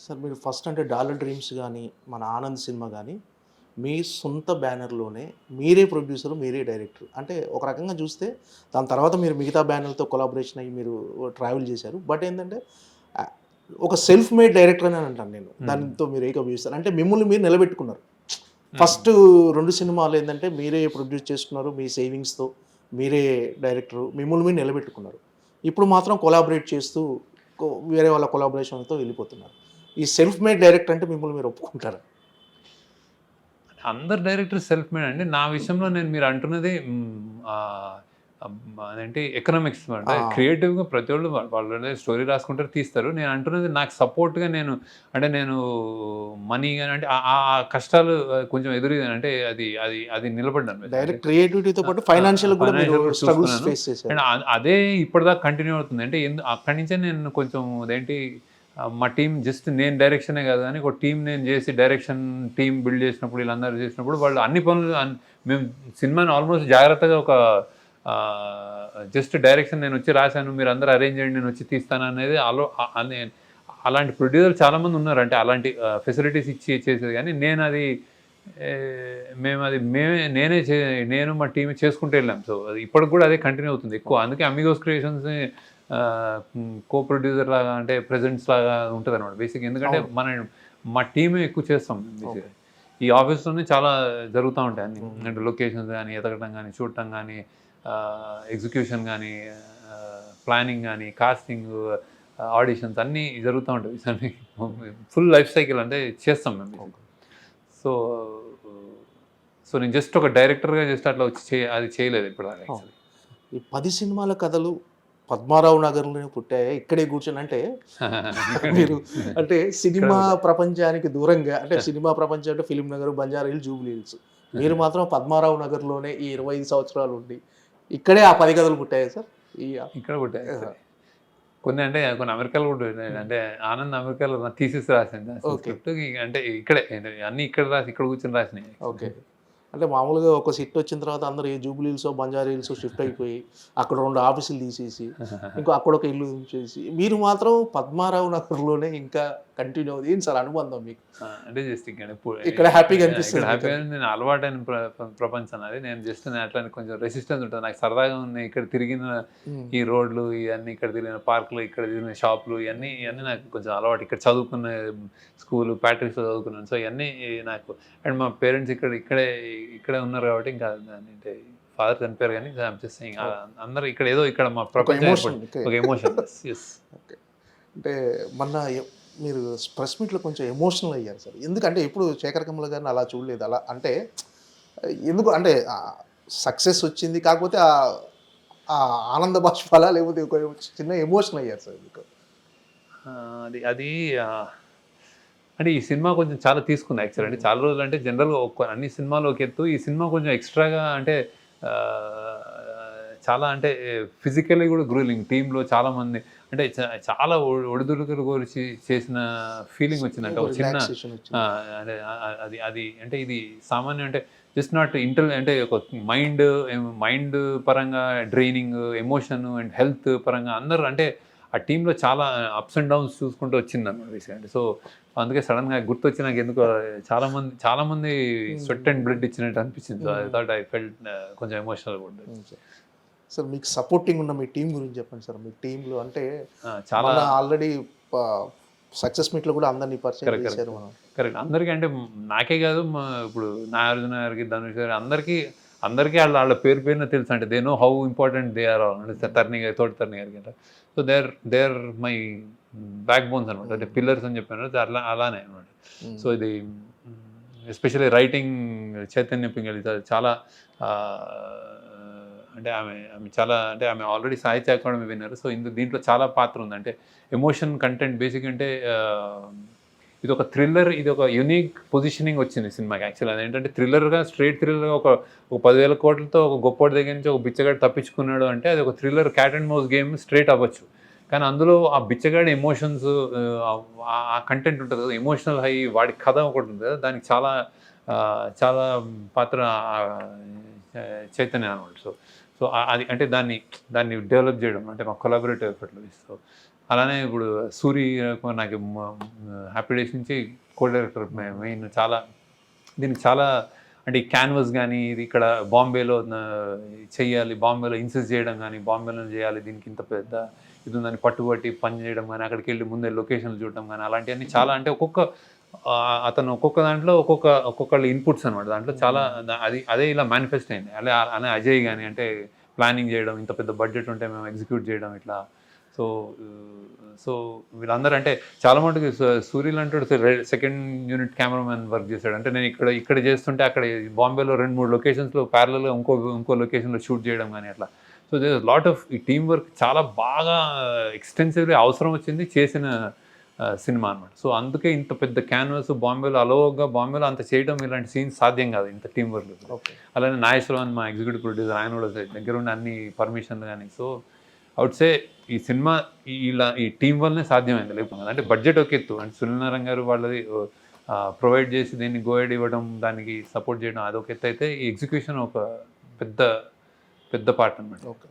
Sir మీరు first అంటే 'dollar dreams' గానీ, మన 'ఆనంద్' సినిమా గానీ, మీ సొంత బ్యానర్‌లోనే మీరే ప్రొడ్యూసరు, మీరే డైరెక్టర్. అంటే ఒక రకంగా చూస్తే దాని తర్వాత మీరు మిగతా బ్యానర్‌లతో కొలాబరేషన్ అయ్యి మీరు ట్రావెల్ చేశారు. బట్ ఏందంటే ఆహ్, ఒక సెల్ఫ్ మేడ్ డైరెక్టర్ అని అంటాను నేను. హ్మ్. దానితో మీరు ఏకీభవిస్తారు. అంటే మిమ్మల్ని మీరు నిలబెట్టుకున్నారు. హ్మ్. ఫస్ట్ 2 సినిమాలు ఏందంటే మీరే ప్రొడ్యూస్ చేసుకున్నారు. మీ సేవింగ్స్‌తో మీరే డైరెక్టరు. మిమ్మల్ని మీరు నిలబెట్టుకున్నారు. ఇప్పుడు మాత్రం కొలాబరేట్ చేస్తూ వేరే వాళ్ళ కొలాబరేషన్‌తో వెళ్ళిపోతున్నారు. ఈ సెల్ఫ్ మేడ్ డైరెక్టర్ అంటే మిమ్మల్ని మీరు ఒప్పుకుంటారా? అందరు డైరెక్టర్స్ సెల్ఫ్ మేడ్ అండి. నా విషయంలో నేను మీరు అంటున్నది అదేంటి ఎకనామిక్స్ అంటే ఆ! క్రియేటివ్‌గా ప్రతోళ్ళు వాళ్ళనే స్టోరీ రాసుకుంటారు, తీస్తారు. నేను అంటున్నది నాకు సపోర్ట్‌గా నేను మనీ గాని అంటే ఆ కష్టాలు కొంచెం అంటే అది నిలబడ్డాను మీద. అంటే డైరెక్ట్ క్రియేటివిటీతో పాటు ఫైనాన్షియల్‌గా గూడా మీరు ఫైనాన్షియల్ కూడా స్ట్రగుల్స్ చూసుకున్నాను. ఫేస్ చేశారు. అండ్ అదే ఇప్పటిదాకా కంటిన్యూ అవుతుంది. అంటే అక్కడి నుంచే నేను కొంచెం అదేంటి మా టీమ్ జస్ట్ నేను డైరెక్షనే కాదు గానీ, ఒక టీమ్ నేను చేసి డైరెక్షన్ టీమ్ బిల్డ్ చేసినప్పుడు, వీళ్ళందరూ చేసినప్పుడు వాళ్ళు అన్ని పనులు మేము సినిమాని ఆల్మోస్ట్ జాగ్రత్తగా ఒక జస్ట్ డైరెక్షన్ నేనొచ్చి రాసాను, మీరందరూ అరేంజ్ చేయండి, నేనొచ్చి తీస్తాననేది అనే అలాంటి ప్రొడ్యూసర్లు చాలామంది ఉన్నారు. అంటే అలాంటి ఫెసిలిటీస్ ఇచ్చి చేసేది గానీ, నేనది నేనే నేను మా టీమే చేసుకుంటూ వెళ్ళాం. సో, అది ఇప్పటికి కూడా అదే కంటిన్యూ అవుతుంది ఎక్కువ. అందుకే అమిగోస్ క్రియేషన్స్‌ని కో ప్రొడ్యూసర్ లాగా అంటే ప్రెజెంట్స్ లాగా ఉంటదనమాట బేసిక్‌గా. ఎందుకంటే అవును. మా టీమే ఎక్కువ చేస్తాం బేసిక్‌గా. ఓకే. ఈ ఆఫీస్‌లోనే చాలా జరుగుతా ఉంటాయి అన్నీ. హ్మ్. అంటే లొకేషన్స్ గానీ, ఎతకడం గానీ, చూడటం గానీ, ఎగ్జిక్యూషన్ గానీ, ప్లానింగ్ గానీ, కాస్టింగు, ఆడిషన్స్ అన్నీ జరుగుతా ఉంటాయి. ఇవన్నీ ఫుల్ లైఫ్ సైకిల్ అంటే చేస్తాం మేము బేసిక్‌గా. ఓకే. సో, నేను జస్ట్ ఒక డైరెక్టర్‌గా జస్ట్ అట్లా వచ్చి అది చేయలేదు ఇప్పటిదాకా అవును. యాక్చువల్లీ. ఈ 10 సినిమాల కథలు పద్మారావు నగర్‌లోనే పుట్టాయా? ఇక్కడే కూర్చొని అంటే ఇక్కడే మీరు అంటే ఇక్కడ సినిమా ఉంటాయి. ప్రపంచానికి దూరంగా అంటే సినిమా ప్రపంచం అంటే film Nagar, Banjara hills, Jubilee hills. మీరు మాత్రం పద్మారావు నగర్‌లోనే ఈ 25 సంవత్సరాలు ఉండి, ఇక్కడే ఆ 10 కథలు పుట్టాయా సార్? ఈ ఇక్కడ పుట్టాయి ఆహా! యాక్చువల్లీ. కొన్ని అమెరికాలో కూడా ఉన్నాయి. హ్మ్. అంటే ఆనంద్ అమెరికాలో థీసిస్ రాసిండు. ఓకే. స్క్రిప్ట్ అంటే ఇక్కడే అన్నీ ఇక్కడ రాసి ఇక్కడ కూర్చొని రాసినయి ఓకే. యాక్చువల్లీ. అంటే మామూలుగా ఒక హిట్ వచ్చిన తర్వాత అందరూ ఏ జూబ్లీ హిల్సో, బంజారా హిల్సో షిఫ్ట్ అయిపోయి, అక్కడ 2 ఆఫీసులు తీసేసి, ఇంకో అక్కడొక ఇల్లు ఉంచేసి, మీరు మాత్రం పద్మారావు నగర్‌లోనే ఇంకా కంటిన్యూ అవుతుంది. ఏంటి సార్ అనుబంధం మీకు? అంటే జస్ట్ ఇక్కడ ఇక్కడ హ్యాపీగా ఇక్కడ అనిపిస్తది హ్యాపీగా మీకది. నేను అలవాటైన ప్రపంచం అది. నేను అట్లా కొంచెం రెసిస్టెన్స్ ఉంటది. నాకు సరదాగా ఉన్నాయి. ఇక్కడ తిరిగిన హ్మ్. ఈ రోడ్లు ఇయన్నీ, ఇక్కడ తిరిగిన పార్కులు, ఇక్కడ తిరిగిన షాపులు ఇయన్నీ నాకు కొంచెం అలవాటు. ఇక్కడ చదువుకున్న స్కూలు ప్యాట్రిక్స్‌లో చదువుకున్నాను. సో, ఇయన్నీ నాకు అండ్ మా పేరెంట్స్ ఇక్కడే ఉన్నారు కాబట్టి ఇంకా అంటే ఫాదర్ చనిపోయారు గానీ ఐయామ్ జస్ట్ సేయింగ్ ఓకే. అందరూ ఇక్కడ మా ఒక ప్రపంచం ఎమోషన్ ఏర్పడింది. ఓకే. ఒక ఎమోషన్. యెస్. యెస్. ఓకే. అంటే మొన్న మీరు ప్రెస్ మీట్‌లో కొంచెం ఎమోషనల్ అయ్యారు సార్. ఎందుకంటే ఎప్పుడు శేఖర్ కమ్ముల గారిని అలా చూడలేదు. అలా అంటే ఎందుకు అంటే సక్సెస్ వచ్చింది. కాకపోతే ఆ ఆనంద బాష్పాలా? లేకపోతే ఒక చిన్న ఎమోషన్ అయ్యారు సార్ ఎందుకో? అది అది ఆహ్ అంటే ఈ సినిమా కొంచెం చాలా తీసుకుంది యాక్చువల్లీ. అంటే హ్మ్. చాలా రోజులంటే జనరల్‌గా అన్ని సినిమాలు ఒక ఎత్తు. ఈ సినిమా కొంచెం ఎక్స్‌ట్రాగా అంటే ఆహ్, చాలా అంటే ఫిజికల్లీ కూడా గ్రూలింగ్ టీమ్‌లో చాలామంది అంటే చాలా ఒడిదుడుకులు గురించి చేసిన ఫీలింగ్ వచ్చింది. అంటే ఒక ఒక చిన్న రిలాక్సేషన్ వచ్చింది. అంటే అది అది అంటే ఇది సామాన్యం అంటే జస్ట్ నాట్ అంటే ఒక మైండ్ పరంగా డ్రైనింగ్, ఎమోషన్ అండ్ హెల్త్ పరంగా అందరూ అంటే ఆ టీమ్‌లో చాలా అప్స్ అండ్ డౌన్స్ చూసుకుంటూ వచ్చిందన్నమాట బేసిక్‌గా. సో అందుకే సడెన్‌గా గుర్తొచ్చి నాకెందుకో చాలా మంది స్వెట్ అండ్ హ్మ్. బ్లడ్ ఇచ్చినట్టు అనిపించింది. సో, హ్మ్. ఐ ఫెల్ట్ కొంచెం ఎమోషనల్‌గా ఉండే. హ్మ్. సార్. సార్ మీకు సపోర్టింగ్ ఉన్న మీ టీమ్ గురించి చెప్పండి సార్. మీ టీమ్‌లో అంటే చాలా మొన్న ఆల్రెడీ ప సక్సెస్ మీట్‌లో కూడా అందరిని పరిచయం కరెక్ట్. చేశారు కరెక్ట్. మనం. కరెక్ట్. అందరికి అంటే నాకే కాదు ఇప్పుడు 'నాగార్జున' గారికి, 'ధనుష్' గారు అందరికీ ఆళ్ళ పేరు పేరున తెలుసు. అంటే they know how important they are all. అంటే హ్మ్. తోటి గారికి అంట. So, they are my backbones అనమాట. అంటే హ్మ్. పిల్లర్స్ అని చెప్పాను. అలానే అనమాట. హ్మ్. సో, ఇది ఎస్పెషల్లీ రైటింగ్ చైతన్య పింగళి చాలా అంటే ఆమె చాలా అంటే ఆమె ఆల్రెడీ సాహిత్య అకాడమీ విన్నర్. సో, దీంట్లో చాలా పాత్ర ఉంది. అంటే ఎమోషన్ కంటెంట్ బేసిక్‌గా అంటే ఇదొక థ్రిల్లర్, ఇదొక యూనిక్ పొజిషనింగ్ వచ్చింది సినిమాకి యాక్చువల్‌గా. అదేంటంటే స్ట్రెయిట్ థ్రిల్లర్‌గా ఒక 10,000 కోట్లతో ఒక గొప్పోడి దగ్గర నుంచి ఒక బిచ్చగాడు తప్పించుకున్నాడు అంటే అది ఒక thriller cat and mouse game straight అవ్వచ్చు. కానీ అందులో ఆ బిచ్చగాడి ఎమోషన్స్ ఆ కంటెంట్ ఉంటది కదా! ఎమోషనల్ హై వాడి కథ ఒకటి ఉంది కదా! దానికి చాలా పాత్ర చైతన్య అనమాట. సో, సో, అది అంటే దాన్ని డెవలప్ చేయడం అంటే మా కొలాబరేటివ్ ఎఫర్ట్‌లో. సో, అలానే ఇప్పుడు సూరి నాకు హ్యాపీ డేస్ నుంచి కో డైరెక్టర్ మెయిన్. చాలా దీనికి చాలా అంటే ఈ క్యాన్వస్ కానీ ఇది ఇక్కడ బాంబేలో చెయ్యాలి, బాంబేలో ఇన్సిస్ట్ చేయడం కానీ, బాంబేలో చేయాలి, దీనికి ఇంత పెద్ద ఇది ఉందని పట్టుబట్టి పని చేయడం కానీ, అక్కడికి వెళ్ళి ముందే లొకేషన్లు చూడడం కానీ, అలాంటివన్నీ చాలా అంటే అతను ఒక్కొక్క దాంట్లో ఒక్కొక్కళ్ళ ఇన్పుట్స్ అనమాట. దాంట్లో చాలా అదే ఇలా మేనిఫెస్ట్ అయింది. అలా అజయ్ కానీ అంటే ప్లానింగ్ చేయడం, ఇంత పెద్ద బడ్జెట్ ఉంటే మేము ఎగ్జిక్యూట్ చేయడం ఇట్లా. సో సో వీళ్ళందరూ అంటే చాలా మటుకు సూర్యులు అంటాడు సెకండ్ యూనిట్ కెమెరామెన్ వర్క్ చేశాడు. అంటే నేను ఇక్కడ చేస్తుంటే అక్కడ బాంబేలో 2-3 లొకేషన్స్లో ప్యారలల్గా ఇంకో లొకేషన్లో షూట్ చేయడం కానీ అట్లా. సో దేర్ లాట్ ఆఫ్ ఈ టీమ్ వర్క్ చాలా బాగా ఎక్స్టెన్సివ్లీ అవసరం వచ్చింది చేసిన సినిమా అనమాట. సో అందుకే ఇంత పెద్ద క్యాన్వాస్ బాంబేలో అంత చేయడం, ఇలాంటి సీన్స్ సాధ్యం కాదు ఇంత టీం వర్క్. అలానే నాగేశ్వరరావు మా ఎగ్జిక్యూటివ్ ప్రొడ్యూసర్, ఆయన కూడా దగ్గర ఉండి అన్ని పర్మిషన్లు కానీ. సో అవుట్ సే ఈ సినిమా ఈ టీం వల్లనే సాధ్యమైంది. లేకపోతే అంటే బడ్జెట్ ఒక ఎత్తు, అంటే సునీల్ నారాయణ గారు వాళ్ళది ప్రొవైడ్ చేసి దీన్ని గోయడ్ ఇవ్వడం, దానికి సపోర్ట్ చేయడం అదొక ఎత్తు అయితే, ఈ ఎగ్జిక్యూషన్ ఒక పెద్ద పార్ట్ అనమాట. ఓకే.